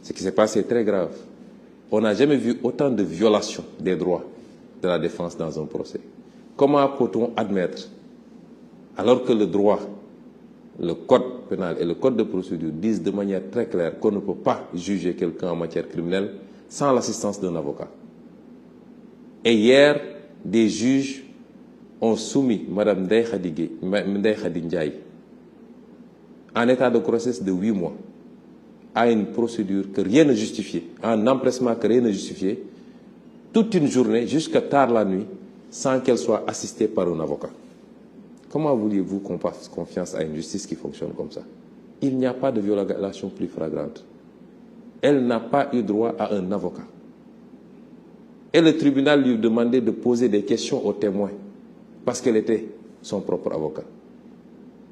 Ce qui s'est passé est très grave. On n'a jamais vu autant de violations des droits de la défense dans un procès. Comment peut-on admettre, alors que le droit, le code pénal et le code de procédure disent de manière très claire qu'on ne peut pas juger quelqu'un en matière criminelle sans l'assistance d'un avocat? Et hier, des juges ont soumis Mme Ndeye Khady Ndiaye en état de grossesse de 8 mois à une procédure que rien ne justifiait, un empressement que rien ne justifiait, toute une journée jusqu'à tard la nuit, sans qu'elle soit assistée par un avocat. Comment vouliez-vous qu'on fasse confiance à une justice qui fonctionne comme ça? Il n'y a pas de violation plus flagrante. Elle n'a pas eu droit à un avocat. Et le tribunal lui demandait de poser des questions aux témoins parce qu'elle était son propre avocat.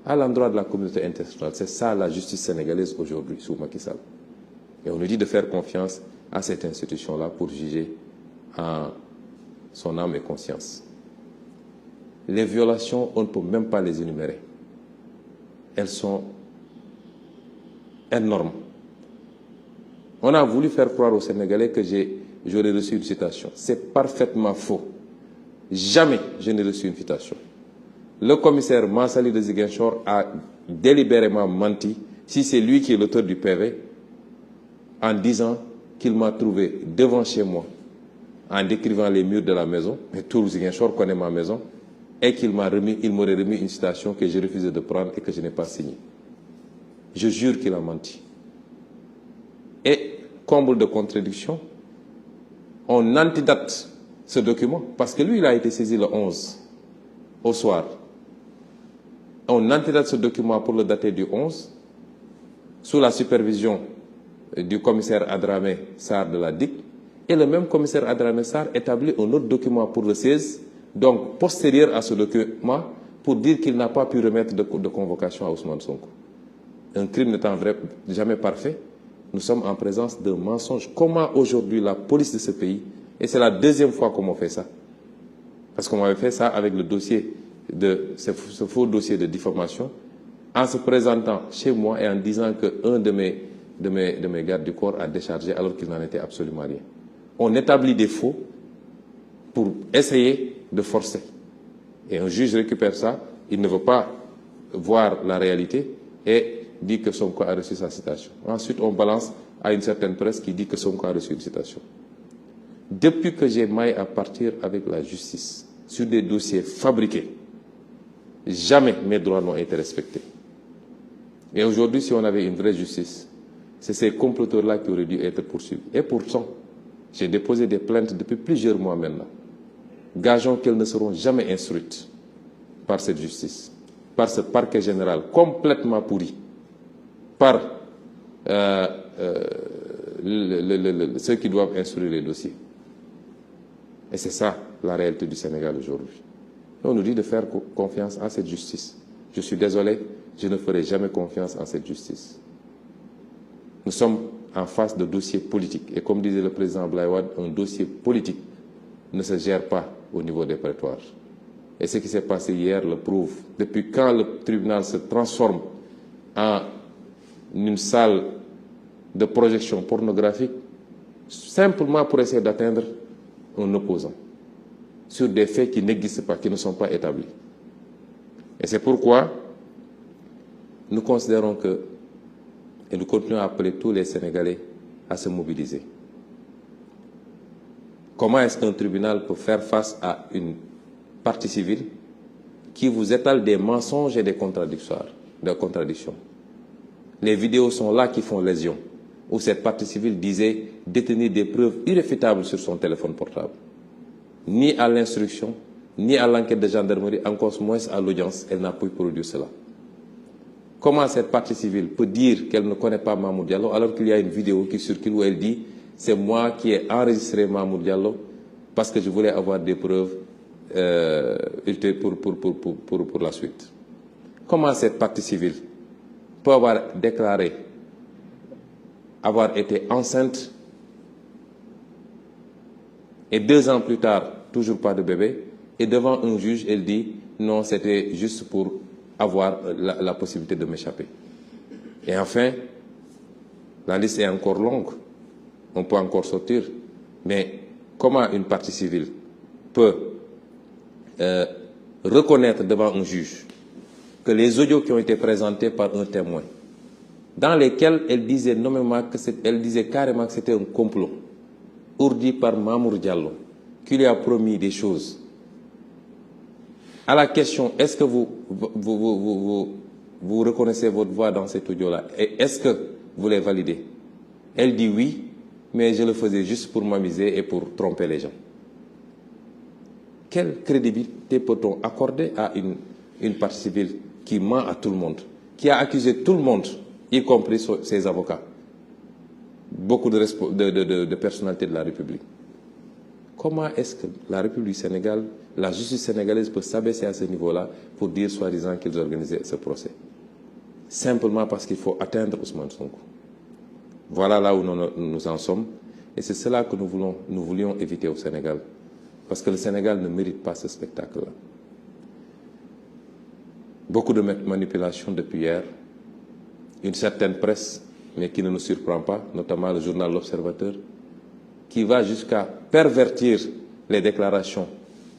À l'endroit de la communauté internationale, c'est ça la justice sénégalaise aujourd'hui sous Macky Sall. Et on nous dit de faire confiance à cette institution-là pour juger en son âme et conscience. Les violations, on ne peut même pas les énumérer. Elles sont énormes. On a voulu faire croire aux Sénégalais que j'aurais reçu une citation. C'est parfaitement faux. Jamais je n'ai reçu une citation. Le commissaire Mansali de Ziguinchor a délibérément menti, si c'est lui qui est l'auteur du PV, en disant qu'il m'a trouvé devant chez moi, en décrivant les murs de la maison, mais tout Ziguinchor connaît ma maison, et qu'il m'aurait remis une citation que j'ai refusé de prendre et que je n'ai pas signée. Je jure qu'il a menti. Et, comble de contradiction, on antidate ce document, parce que lui, il a été saisi le 11, au soir. On antidate ce document pour le dater du 11, sous la supervision du commissaire Adramé Sarr de la DIC, et le même commissaire Adramé Sarr établit un autre document pour le 16, donc postérieur à ce document, pour dire qu'il n'a pas pu remettre de convocation à Ousmane Sonko. Un crime n'étant jamais parfait, nous sommes en présence d'un mensonge. Comment aujourd'hui la police de ce pays, et c'est la deuxième fois qu'on m'a fait ça, parce qu'on m'avait fait ça avec le dossier ce faux dossier de diffamation, en se présentant chez moi et en disant qu'un de mes gardes du corps a déchargé alors qu'il n'en était absolument rien. On établit des faux pour essayer de forcer. Et un juge récupère ça, il ne veut pas voir la réalité et dit que Sonko a reçu sa citation. Ensuite, on balance à une certaine presse qui dit que Sonko a reçu une citation. Depuis que j'ai maille à partir avec la justice sur des dossiers fabriqués, jamais mes droits n'ont été respectés. Et aujourd'hui, si on avait une vraie justice, c'est ces comploteurs-là qui auraient dû être poursuivis. Et pourtant, j'ai déposé des plaintes depuis plusieurs mois maintenant. Gageons qu'elles ne seront jamais instruites par cette justice, par ce parquet général complètement pourri, par ceux qui doivent instruire les dossiers. Et c'est ça la réalité du Sénégal aujourd'hui. On nous dit de faire confiance à cette justice. Je suis désolé, je ne ferai jamais confiance en cette justice. Nous sommes en face de dossiers politiques. Et comme disait le président Abdoulaye Wade, un dossier politique ne se gère pas au niveau des prétoires. Et ce qui s'est passé hier le prouve. Depuis quand le tribunal se transforme en une salle de projection pornographique, simplement pour essayer d'atteindre un opposant, sur des faits qui n'existent pas, qui ne sont pas établis. Et c'est pourquoi nous considérons que, et nous continuons à appeler tous les Sénégalais à se mobiliser. Comment est-ce qu'un tribunal peut faire face à une partie civile qui vous étale des mensonges et des contradictions? Les vidéos sont là qui font lésion, où cette partie civile disait détenir des preuves irréfutables sur son téléphone portable. Ni à l'instruction, ni à l'enquête de gendarmerie, encore moins à l'audience, elle n'a pu produire cela. Comment cette partie civile peut dire qu'elle ne connaît pas Mamour Diallo alors qu'il y a une vidéo qui circule où elle dit « c'est moi qui ai enregistré Mamour Diallo parce que je voulais avoir des preuves pour la suite ». Comment cette partie civile peut avoir déclaré avoir été enceinte et 2 ans plus tard, toujours pas de bébé, et devant un juge, elle dit non, c'était juste pour avoir la possibilité de m'échapper. Et enfin, La liste est encore longue. On peut encore sortir. Mais comment une partie civile peut reconnaître devant un juge que les audios qui ont été présentés par un témoin, dans lesquels elle disait nommément elle disait carrément que c'était un complot ourdi par Mamour Diallo, qui lui a promis des choses. À la question, est-ce que vous reconnaissez votre voix dans cet audio-là? Et est-ce que vous les validez? Elle dit oui, mais je le faisais juste pour m'amuser et pour tromper les gens. Quelle crédibilité peut-on accorder à une partie civile qui ment à tout le monde, qui a accusé tout le monde, y compris ses avocats, beaucoup de personnalités de la République? Comment est-ce que la République du Sénégal, la justice sénégalaise peut s'abaisser à ce niveau-là pour dire soi-disant qu'ils organisaient ce procès? Simplement parce qu'il faut atteindre Ousmane Sonko. Voilà là où nous en sommes. Et c'est cela que nous voulions éviter au Sénégal. Parce que le Sénégal ne mérite pas ce spectacle-là. Beaucoup de manipulations depuis hier. Une certaine presse, mais qui ne nous surprend pas, notamment le journal L'Observateur, qui va jusqu'à pervertir les déclarations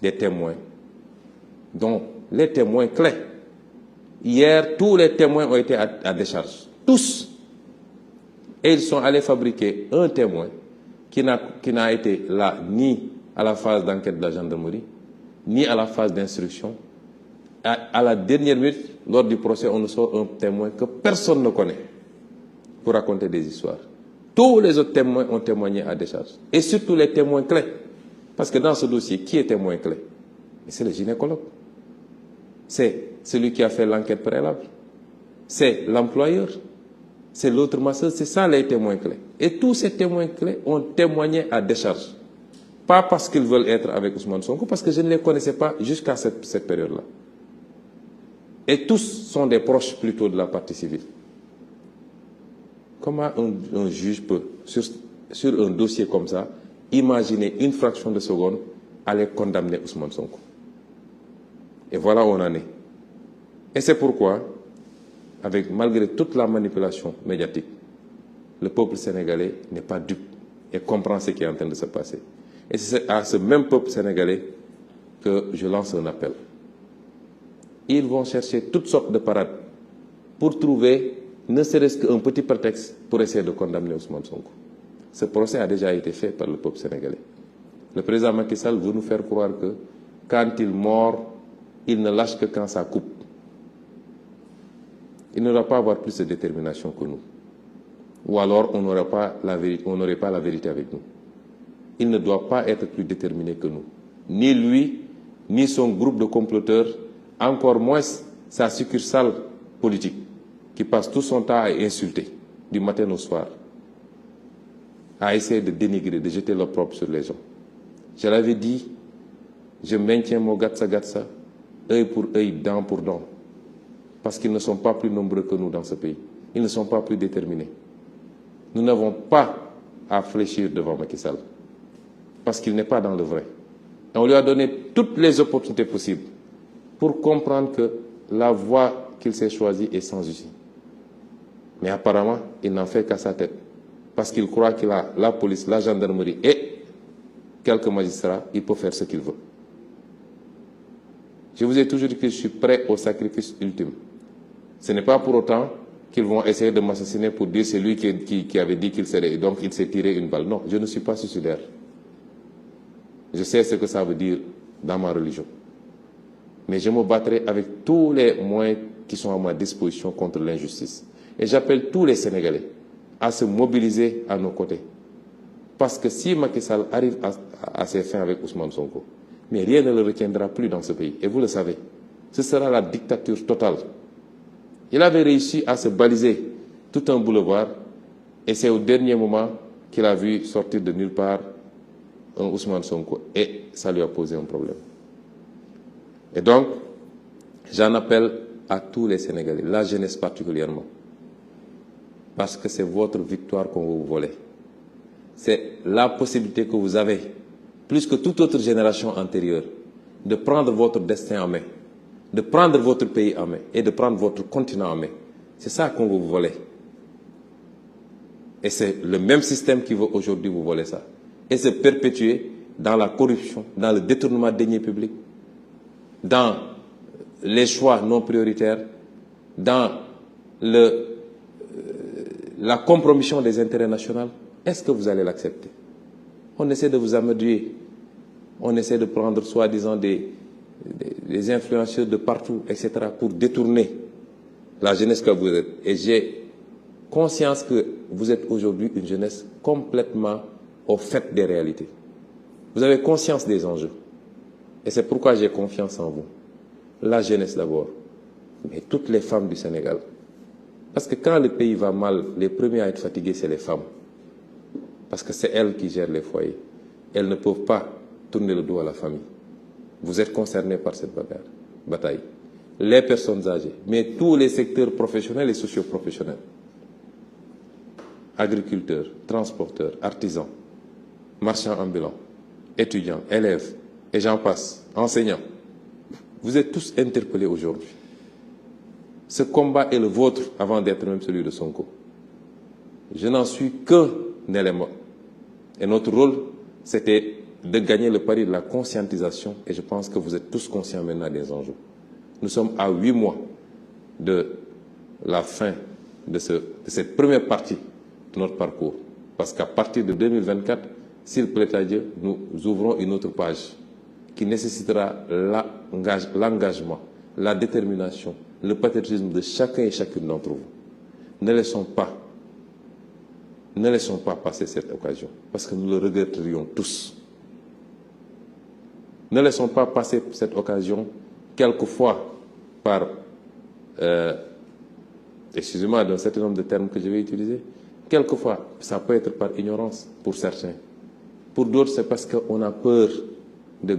des témoins, dont les témoins clés. Hier, tous les témoins ont été à décharge. Tous. Et ils sont allés fabriquer un témoin qui n'a été là ni à la phase d'enquête de la gendarmerie, ni à la phase d'instruction. À la dernière minute, lors du procès, on nous sort un témoin que personne ne connaît pour raconter des histoires. Tous les autres témoins ont témoigné à décharge. Et surtout les témoins clés. Parce que dans ce dossier, qui est témoin clé? C'est le gynécologue. C'est celui qui a fait l'enquête préalable. C'est l'employeur. C'est l'autre masseuse. C'est ça les témoins clés. Et tous ces témoins clés ont témoigné à décharge. Pas parce qu'ils veulent être avec Ousmane Sonko, parce que je ne les connaissais pas jusqu'à cette période-là. Et tous sont des proches plutôt de la partie civile. Comment un juge peut, sur un dossier comme ça, imaginer une fraction de seconde aller condamner Ousmane Sonko? Et voilà où on en est. Et c'est pourquoi, malgré toute la manipulation médiatique, le peuple sénégalais n'est pas dupe et comprend ce qui est en train de se passer. Et c'est à ce même peuple sénégalais que je lance un appel. Ils vont chercher toutes sortes de parades pour trouver ne serait-ce qu'un petit prétexte pour essayer de condamner Ousmane Sonko. Ce procès a déjà été fait par le peuple sénégalais. Le président Macky Sall veut nous faire croire que quand il mord, il ne lâche que quand ça coupe. Il ne doit pas avoir plus de détermination que nous. Ou alors on n'aurait pas la vérité avec nous. Il ne doit pas être plus déterminé que nous. Ni lui, ni son groupe de comploteurs, encore moins sa succursale politique, qui passe tout son temps à insulter, du matin au soir, à essayer de dénigrer, de jeter l'opprobre sur les gens. Je l'avais dit, je maintiens mon gatsa, œil pour œil, dent pour dent, parce qu'ils ne sont pas plus nombreux que nous dans ce pays. Ils ne sont pas plus déterminés. Nous n'avons pas à fléchir devant Macky Sall, parce qu'il n'est pas dans le vrai. Et on lui a donné toutes les opportunités possibles pour comprendre que la voie qu'il s'est choisie est sans issue. Mais apparemment, il n'en fait qu'à sa tête. Parce qu'il croit qu'il a la police, la gendarmerie et quelques magistrats, il peut faire ce qu'il veut. Je vous ai toujours dit que je suis prêt au sacrifice ultime. Ce n'est pas pour autant qu'ils vont essayer de m'assassiner pour dire c'est lui qui avait dit qu'il serait. Donc il s'est tiré une balle. Non, je ne suis pas suicidaire. Je sais ce que ça veut dire dans ma religion. Mais je me battrai avec tous les moyens qui sont à ma disposition contre l'injustice. Et j'appelle tous les Sénégalais à se mobiliser à nos côtés. Parce que si Macky Sall arrive à ses fins avec Ousmane Sonko, mais rien ne le retiendra plus dans ce pays. Et vous le savez, ce sera la dictature totale. Il avait réussi à se baliser tout un boulevard et c'est au dernier moment qu'il a vu sortir de nulle part un Ousmane Sonko et ça lui a posé un problème. Et donc, j'en appelle à tous les Sénégalais, la jeunesse particulièrement, parce que c'est votre victoire qu'on va vous voler. C'est la possibilité que vous avez, plus que toute autre génération antérieure, de prendre votre destin en main, de prendre votre pays en main et de prendre votre continent en main. C'est ça qu'on va vous voler. Et c'est le même système qui veut aujourd'hui vous voler ça. Et se perpétuer dans la corruption, dans le détournement de deniers publics, dans les choix non prioritaires, dans la compromission des intérêts nationaux. Est-ce que vous allez l'accepter? On essaie de vous amadouer. On essaie de prendre soi-disant des influenceurs de partout, etc., pour détourner la jeunesse que vous êtes. Et j'ai conscience que vous êtes aujourd'hui une jeunesse complètement au fait des réalités. Vous avez conscience des enjeux. Et c'est pourquoi j'ai confiance en vous. La jeunesse d'abord, mais toutes les femmes du Sénégal. Parce que quand le pays va mal, les premiers à être fatigués, c'est les femmes. Parce que c'est elles qui gèrent les foyers. Elles ne peuvent pas tourner le dos à la famille. Vous êtes concernés par cette bataille. Les personnes âgées, mais tous les secteurs professionnels et socio-professionnels. Agriculteurs, transporteurs, artisans, marchands ambulants, étudiants, élèves, et j'en passe, enseignants. Vous êtes tous interpellés aujourd'hui. Ce combat est le vôtre avant d'être même celui de Sonko. Je n'en suis qu'un élément. Et notre rôle, c'était de gagner le pari de la conscientisation. Et je pense que vous êtes tous conscients maintenant des enjeux. Nous sommes à 8 mois de la fin de cette première partie de notre parcours. Parce qu'à partir de 2024, s'il plaît à Dieu, nous ouvrons une autre page qui nécessitera l'engagement, la détermination, le patriotisme de chacun et chacune d'entre vous. Ne laissons pas passer cette occasion, parce que nous le regretterions tous. Ne laissons pas passer cette occasion, quelquefois par, excusez-moi d'un certain nombre de termes que je vais utiliser, quelquefois ça peut être par ignorance pour certains. Pour d'autres, c'est parce qu'on a peur